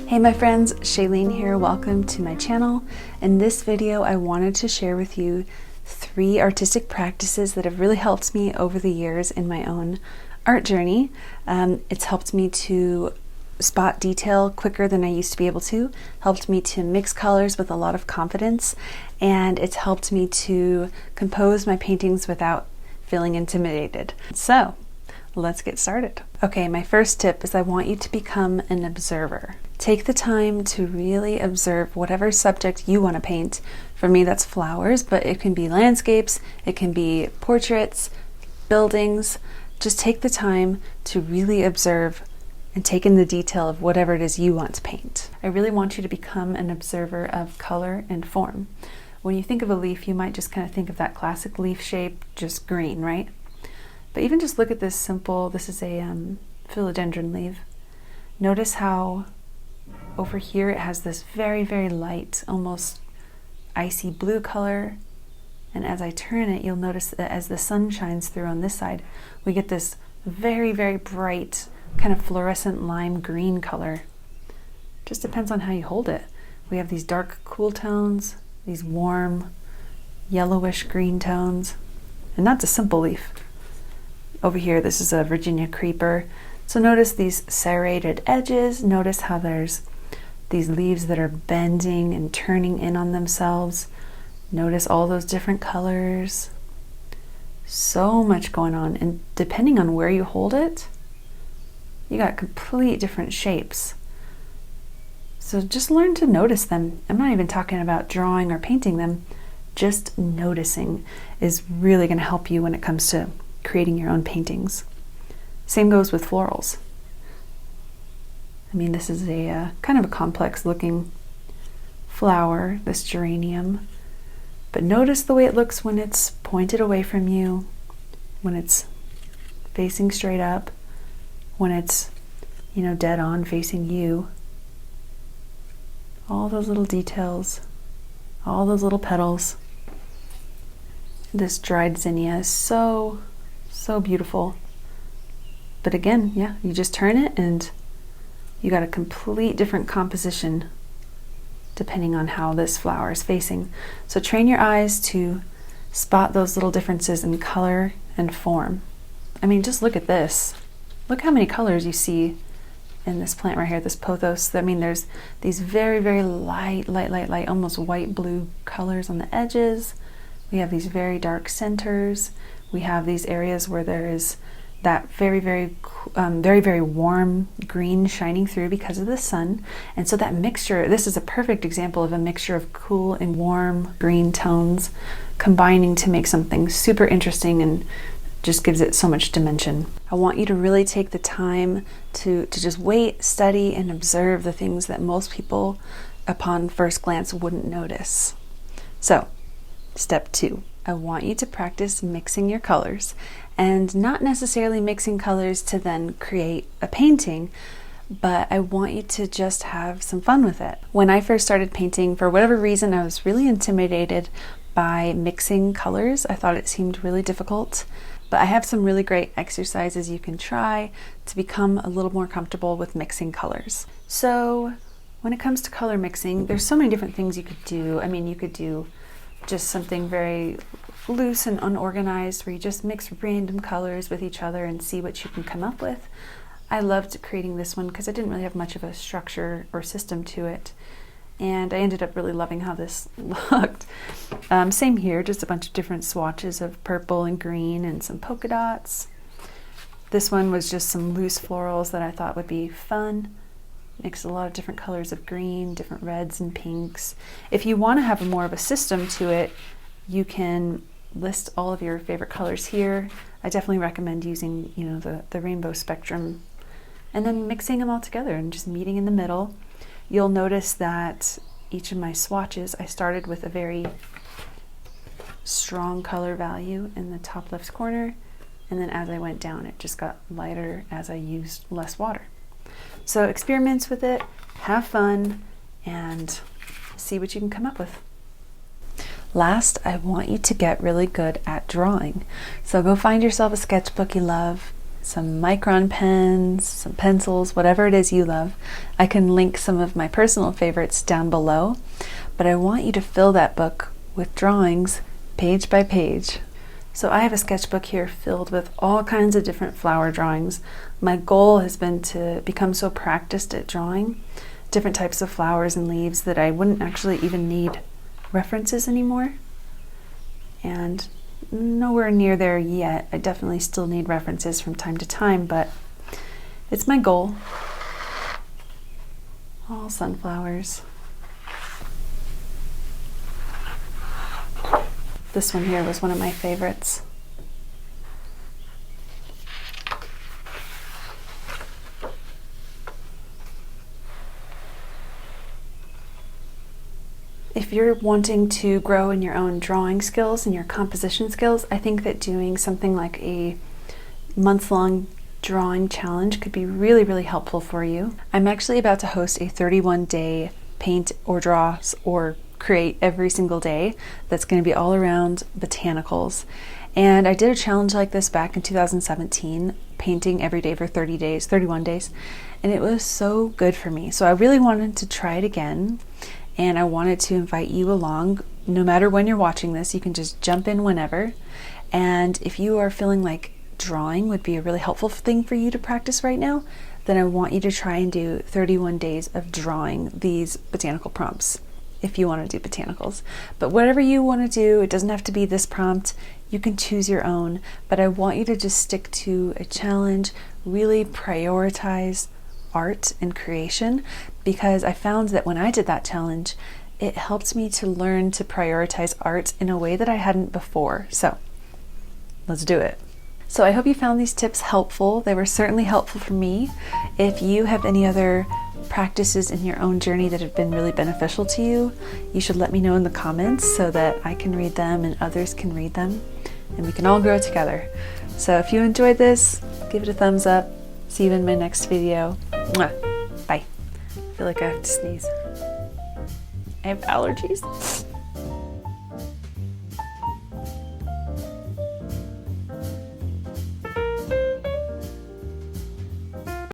Hey my friends, Shailene here. Welcome to my channel. In this video, I wanted to share with you 3 artistic practices that have really helped me over the years in my own art journey. It's helped me to spot detail quicker than I used to be able to, helped me to mix colors with a lot of confidence, and it's helped me to compose my paintings without feeling intimidated. So, let's get started. Okay, my first tip is I want you to become an observer. Take the time to really observe whatever subject you want to paint. For me, that's flowers, but it can be landscapes, it can be portraits, buildings. Just take the time to really observe and take in the detail of whatever it is you want to paint. I really want you to become an observer of color and form. When you think of a leaf, you might just kind of think of that classic leaf shape, just green, right? But even just look at this simple, this is a philodendron leaf. Notice how over here it has this very, very light, almost icy blue color. And as I turn it, you'll notice that as the sun shines through on this side, we get this very, very bright, kind of fluorescent lime green color. Just depends on how you hold it. We have these dark, cool tones, these warm, yellowish green tones. And that's a simple leaf. Over here, this is a Virginia creeper. So notice these serrated edges. Notice how there's these leaves that are bending and turning in on themselves. Notice all those different colors. So much going on. And depending on where you hold it, you got complete different shapes. So just learn to notice them. I'm not even talking about drawing or painting them. Just noticing is really going to help you when it comes to creating your own paintings. Same goes with florals. I mean, this is a kind of a complex looking flower, this geranium, but notice the way it looks when it's pointed away from you, when it's facing straight up, when it's, dead on facing you. All those little details, all those little petals. This dried zinnia is so beautiful. But again, yeah, you just turn it and you got a complete different composition depending on how this flower is facing. So train your eyes to spot those little differences in color and form. I mean, just look at this. Look how many colors you see in this plant right here, this pothos. I mean, there's these very, very light, almost white blue colors on the edges. We have these very dark centers. We have these areas where there is that very, very warm green shining through because of the sun. And so that mixture, this is a perfect example of a mixture of cool and warm green tones combining to make something super interesting and just gives it so much dimension. I want you to really take the time to just wait, study, and observe the things that most people upon first glance wouldn't notice. So, step 2. I want you to practice mixing your colors, and not necessarily mixing colors to then create a painting, but I want you to just have some fun with it. When I first started painting, for whatever reason, I was really intimidated by mixing colors. I thought it seemed really difficult, but I have some really great exercises you can try to become a little more comfortable with mixing colors. So when it comes to color mixing, there's so many different things you could do. I mean, you could do just something very loose and unorganized where you just mix random colors with each other and see what you can come up with. I loved creating this one because I didn't really have much of a structure or system to it, and I ended up really loving how this looked. Same here, just a bunch of different swatches of purple and green and some polka dots. This one was just some loose florals that I thought would be fun. Mixed a lot of different colors of green, different reds and pinks. If you want to have more of a system to it, you can list all of your favorite colors here. I definitely recommend using, the rainbow spectrum and then mixing them all together and just meeting in the middle. You'll notice that each of my swatches, I started with a very strong color value in the top left corner, and then as I went down, it just got lighter as I used less water. So experiment with it, have fun, and see what you can come up with. Last, I want you to get really good at drawing. So go find yourself a sketchbook you love, some micron pens, some pencils, whatever it is you love. I can link some of my personal favorites down below, but I want you to fill that book with drawings page by page. So I have a sketchbook here filled with all kinds of different flower drawings. My goal has been to become so practiced at drawing different types of flowers and leaves that I wouldn't actually even need references anymore. And nowhere near there yet. I definitely still need references from time to time, but it's my goal. All sunflowers. This one here was one of my favorites. If you're wanting to grow in your own drawing skills and your composition skills, I think that doing something like a month-long drawing challenge could be really, really helpful for you. I'm actually about to host a 31-day paint or draw or create every single day that's going to be all around botanicals. And I did a challenge like this back in 2017, painting every day for 31 days, and it was so good for me. So I really wanted to try it again. And I wanted to invite you along. No matter when you're watching this, you can just jump in whenever. And if you are feeling like drawing would be a really helpful thing for you to practice right now, then I want you to try and do 31 days of drawing these botanical prompts if you want to do botanicals. But whatever you want to do, it doesn't have to be this prompt. You can choose your own. But I want you to just stick to a challenge, really prioritize art and creation, because I found that when I did that challenge, it helped me to learn to prioritize art in a way that I hadn't before. So let's do it. So I hope you found these tips helpful. They were certainly helpful for me. If you have any other practices in your own journey that have been really beneficial to you, you should let me know in the comments so that I can read them and others can read them, and we can all grow together. So if you enjoyed this, give it a thumbs up. See you in my next video. Mwah. Bye. I feel like I have to sneeze. I have allergies.